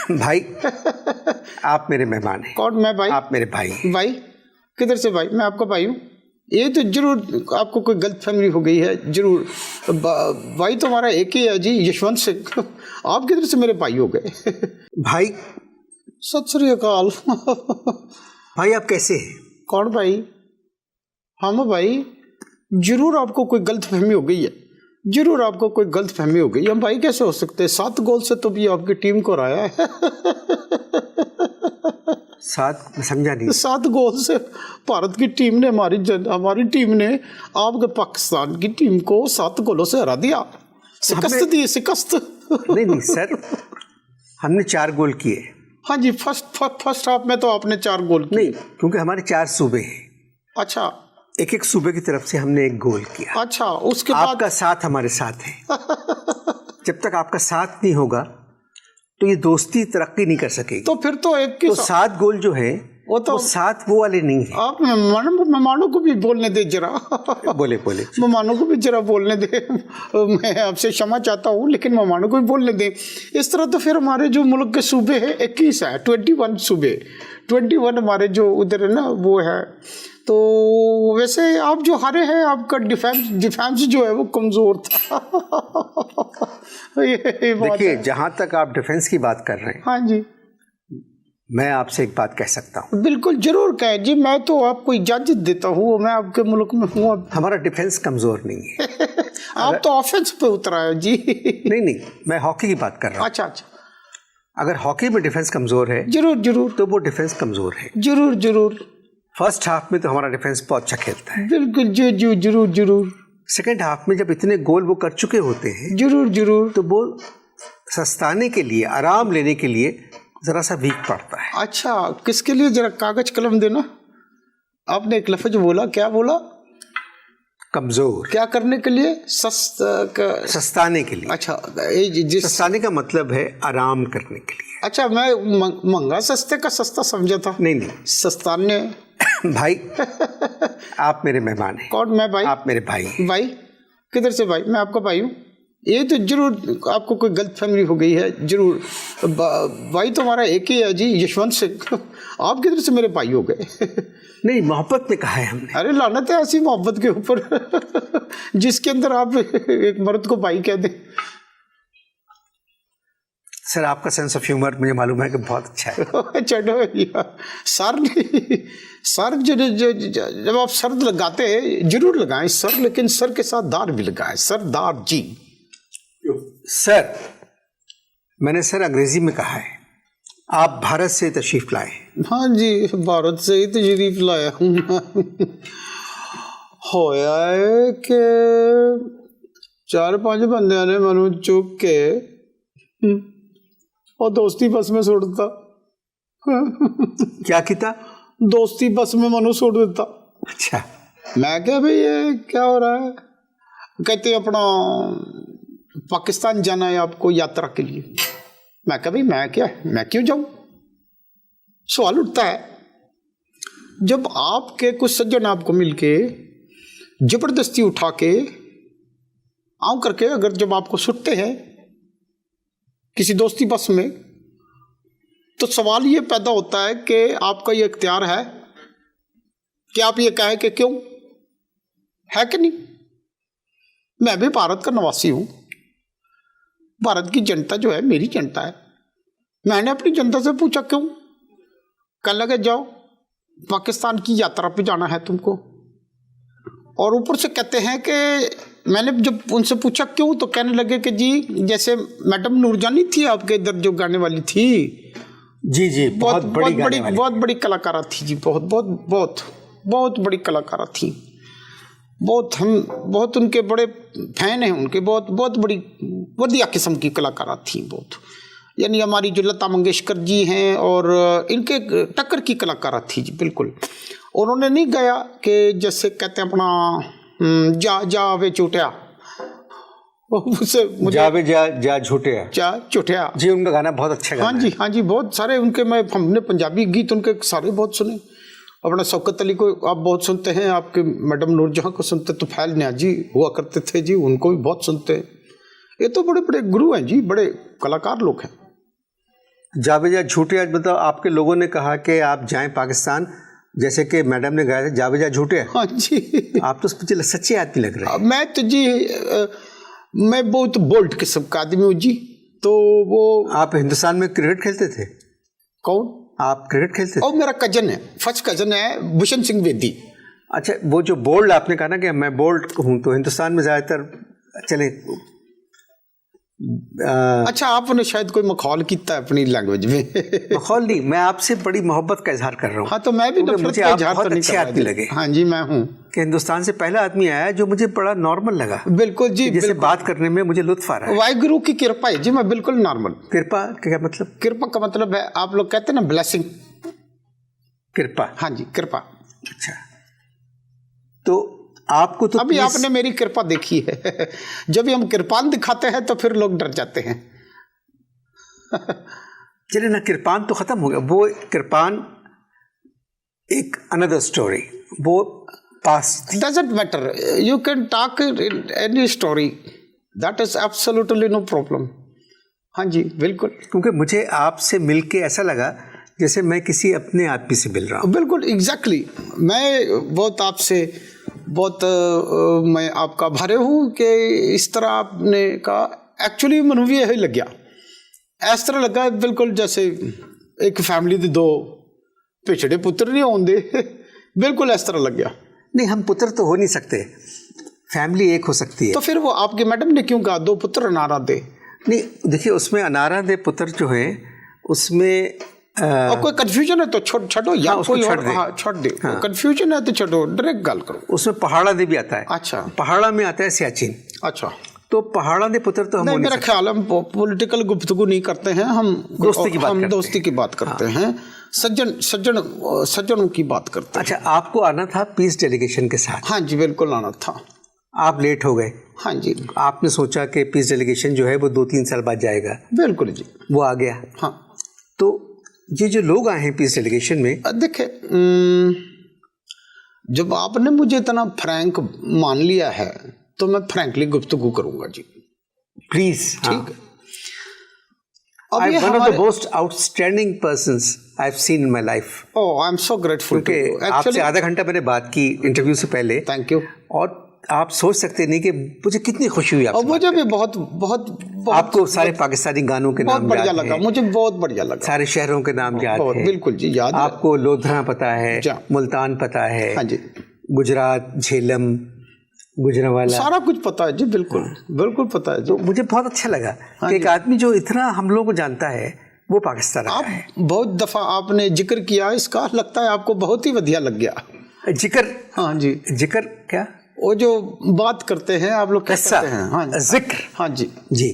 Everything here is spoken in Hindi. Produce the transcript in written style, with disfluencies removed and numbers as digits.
भाई आप मेरे मेहमान हैं। कौन? मैं भाई? आप मेरे भाई हैं। भाई किधर से भाई? मैं आपका भाई हूँ। ये तो जरूर आपको कोई गलत फहमी हो गई है जरूर। भाई तो हमारा एक ही है जी, यशवंत सिंह। आप किधर से मेरे भाई हो गए? भाई सत श्री अकाल। भाई आप कैसे हैं? कौन भाई? हम भाई, जरूर आपको कोई गलत फहमी हो गई है, जरूर आपको कोई गलत फहमी हो गई। हम भाई कैसे हो सकते हैं? 7 गोल से तो भी आपकी टीम को हराया है। 7 समझा नहीं। 7 गोल से भारत की टीम ने हमारी टीम ने आपके पाकिस्तान की टीम को 7 गोलों से हरा दिया। शिकस्त दी, शिकस्त। नहीं सर, हमने 4 गोल किए। हाँ जी, फर्स्ट हाफ में तो आपने 4 गोल किए। नहीं, क्योंकि हमारे 4 सूबे हैं। अच्छा, एक सूबे की तरफ से हमने 1 गोल किया। अच्छा, उसके बाद आपका साथ हमारे साथ है। जब तक आपका साथ नहीं होगा तो ये दोस्ती तरक्की नहीं कर सकेगी। तो फिर तो एक की 7 गोल जो है वो 7 वो वाले नहीं है। आप मेहमानों को भी बोलने दे जरा। बोले मेहमानों को भी जरा बोलने दे। मैं आपसे क्षमा चाहता हूँ, लेकिन मेहमानों को भी बोलने दे। इस तरह तो फिर हमारे जो मुल्क के सूबे हैं 21 है, 21 सूबे, 21 हमारे जो उधर है ना वो है। तो वैसे आप जो हारे हैं, आपका डिफेंस जो है वो कमज़ोर था। देखिए, जहाँ तक आप डिफेंस की बात कर रहे हैं, हाँ जी, मैं आपसे एक बात कह सकता हूँ। बिल्कुल जरूर कहें जी, मैं तो आपको इजाज़त देता हूँ, मैं आपके मुल्क में हूँ। हमारा डिफेंस कमज़ोर नहीं है। आप तो ऑफेंस पे उतरा है जी। नहीं, मैं हॉकी की बात कर रहा हूँ। अच्छा, अगर हॉकी में डिफेंस कमज़ोर है जरूर तो वो डिफेंस कमज़ोर है। जरूर। फर्स्ट हाफ में तो हमारा डिफेंस बहुत अच्छा खेलता है। बिल्कुल जरूर। सेकेंड हाफ में जब इतने गोल वो कर चुके होते हैं, जरूर, तो वो सस्ताने के लिए, आराम लेने के लिए जरा सा वीक पड़ता है। अच्छा, किसके लिए? जरा कागज कलम देना। आपने एक लफ्ज बोला, क्या बोला? कमजोर। क्या करने के लिए? सस्ताने के लिए। अच्छा, सस्ताने का मतलब है आराम करने के लिए। अच्छा, मैं महंगा सस्ते का सस्ता समझा था। नहीं, सस्ताने। भाई आप मेरे मेहमान हैं। कौन? मैं भाई? आप मेरे भाई हैं। भाई किधर से भाई? मैं आपका भाई हूँ। ये तो जरूर आपको कोई गलत फहमी हो गई है जरूर। भाई तो हमारा एक ही है जी, यशवंत सिंह। आप किधर से मेरे भाई हो गए? नहीं, मोहब्बत में कहा है हमने। अरे लानत है ऐसी मोहब्बत के ऊपर, जिसके अंदर आप एक मर्द को भाई कह दें। सर, आपका सेंस ऑफ ह्यूमर मुझे मालूम है कि बहुत अच्छा है। चलो भैया, सर जब आप सर लगाते हैं जरूर लगाएं सर, लेकिन सर के साथ दार भी लगाएं। सरदार जी। सर, मैंने सर अंग्रेजी में कहा है, आप भारत से तशरीफ लाए। हाँ जी, भारत से ही तशरीफ लाया हूँ। होया है कि 4-5 बंदे ने मनु चुक के और दोस्ती बस में छोड़ देता। क्या किया? दोस्ती बस में मनु छोड़ देता। अच्छा, मैं क्या भाई, ये क्या हो रहा है? कहते अपना पाकिस्तान जाना है आपको यात्रा के लिए। मैं क्या भाई, मैं क्यों जाऊं? सवाल उठता है, जब आपके कुछ सज्जन आपको मिलके जबरदस्ती उठा के आऊं करके अगर जब आपको सुटते हैं किसी दोस्ती बस में, तो सवाल ये पैदा होता है कि आपका ये इख्तियार है कि आप ये कहें कि क्यों, है कि नहीं? मैं भी भारत का निवासी हूं। भारत की जनता जो है मेरी जनता है। मैंने अपनी जनता से पूछा क्यों? कहने लगे जाओ, पाकिस्तान की यात्रा पे जाना है तुमको। और ऊपर से कहते हैं कि मैंने जब उनसे पूछा क्यों, तो कहने लगे कि जी जैसे मैडम नूरजानी थी आपके इधर जो गाने वाली थी। जी, बहुत बड़ी कलाकारा थी जी, बहुत बड़ी कलाकारा थी। हम बहुत उनके बड़े फैन हैं उनके, बहुत बड़ी बढ़िया किस्म की कलाकारा थी बहुत। यानी हमारी जो लता मंगेशकर जी हैं और इनके टक्कर की कलाकारा थी जी, बिल्कुल। उन्होंने नहीं गाया कि जैसे कहते हैं अपना जा वे चुटिया, जावे जा झूठिया जी, उनका गाना बहुत अच्छा गाना है। हाँ जी, बहुत सारे उनके, हमने पंजाबी गीत उनके सारे बहुत सुने। अपना शौकत अली को आप बहुत सुनते हैं, आपके मैडम नूरजहां को सुनते, तो फैल न्याजी हुआ करते थे जी, उनको भी बहुत सुनते हैं। ये तो बड़े बड़े गुरु हैं जी, बड़े कलाकार लोग हैं। जावेजा झूठे, मतलब आपके लोगों ने कहा कि आप जाएं पाकिस्तान, जैसे कि मैडम ने कहा था जावेजा झूठे। हाँ जी। आप तो मुझे सच्चे आदमी लग रहे हैं। मैं तो जी मैं बहुत बोल्ड किस्म का आदमी हूँ जी। तो वो आप हिंदुस्तान में क्रिकेट खेलते थे? कौन? आप क्रिकेट खेलते थे? और मेरा कजन है, फर्स्ट कजन है भूषण सिंह बेदी। अच्छा, वो जो बोल्ड आपने कहा ना कि मैं बोल्ड हूँ, तो हिंदुस्तान में ज़्यादातर चले अच्छा, आपने शायद कोई मखौल किया है अपनी लैंग्वेज में। मखौल नहीं, मैं आपसे बड़ी मोहब्बत का इजहार कर रहा हूँ। हाँ, तो मैं भी मुझे आप बहुत अच्छे आदमी लगे। हाँ जी, मैं हूँ कि हिंदुस्तान से पहला आदमी आया जो मुझे बड़ा नॉर्मल लगा। बिल्कुल जी, जैसे बात करने में मुझे लुत्फ आ रहा है। वाहिगुरु की कृपा है जी, मैं बिल्कुल नॉर्मल। कृपा क्या मतलब? कृपा का मतलब है, आप लोग कहते हैं ना ब्लेसिंग। कृपा? हाँ जी, कृपा। अच्छा, तो आपको तो अभी आपने मेरी कृपा देखी है। जब भी हम कृपान दिखाते हैं तो फिर लोग डर जाते हैं। चलिए ना, कृपान तो खत्म हो गया, वो कृपान एक अनदर स्टोरी, वो past. Doesn't matter, you can talk any story, that is absolutely no problem. हाँ जी, बिल्कुल। क्योंकि मुझे आपसे मिलके ऐसा लगा जैसे मैं किसी अपने आदमी से मिल रहा हूँ। बिल्कुल एग्जैक्टली। मैं बहुत आपसे बहुत मैं आपका आभारी हूँ कि इस तरह आपने कहा। एक्चुअली मन भी यही लग गया, इस तरह लगा बिल्कुल जैसे एक फैमिली के दो पिछड़े पुत्र नहीं होंगे। बिल्कुल इस तरह लग गया। नहीं, हम पुत्र तो हो नहीं सकते, फैमिली एक हो सकती है। तो फिर वो आपके मैडम ने क्यों कहा दो पुत्र अनारा दे? नहीं, देखिए उसमें अनारा दे पुत्र जो है उसमें और कोई कंफ्यूजन है तो छोड़ो या हाँ, कोई छोड़ और। दे। हाँ, छोड़ दे। कंफ्यूजन है तो छोड़ो, डायरेक्ट गाल करो। उसमें पहाड़ा दे भी आता है। अच्छा, पहाड़ा में आता है सियाचिन। अच्छा, तो पहाड़ा दे पुत्र तो हम नहीं, मेरा ख्याल हम पॉलिटिकल गुफ्तगू नहीं करते हैं, हम दोस्ती की बात करते हैं, सज्जनों की बात करते हैं। अच्छा, आपको आना था पीस डेलीगेशन के साथ? हाँ जी, बिल्कुल आना था। आप लेट हो गए? हाँ जी। आपने सोचा कि पीस डेलीगेशन जो है वो 2-3 साल बाद जाएगा। बिल्कुल जी, वो आ गया। हाँ। तो ये जो लोग आए हैं पीस डेलीगेशन में, देखिए, जब आपने मुझे इतना फ्रैंक मान लिया है तो मैं फ्रैंकली गुफ्तगू करूंगा जी, प्लीज। ठीक है। I'm one of the most outstanding persons I've seen in my life. Oh, I'm so grateful to you. क्योंकि आपसे आधा घंटा मैंने बात की इंटरव्यू से पहले। Thank you. और आप सोच सकते नहीं कि मुझे कितनी खुशी हुई आपसे। और मुझे भी बहुत आपको सारे पाकिस्तानी गानों के नाम बढ़िया लगा, मुझे बहुत बढ़िया लगा। सारे शहरों के नाम याद है? बिल्कुल जी, याद है। आपको लोधरा पता है, मुल्तान पता है? हाँ जी। गुजरात, झेलम, गुजरांवाला, सारा कुछ पता है जी। बिल्कुल बिल्कुल पता है। तो मुझे बहुत अच्छा लगा कि एक आदमी जो इतना हम लोगों को जानता है वो पाकिस्तान आया है। बहुत दफा आपने जिक्र किया इसका, लगता है आपको बहुत ही बढ़िया लग गया। जिक्र? हाँ जी। जिक्र क्या? वो जो बात करते हैं आप लोग, कैसे हैं? हाँ, जिक्र। हाँ जी जी।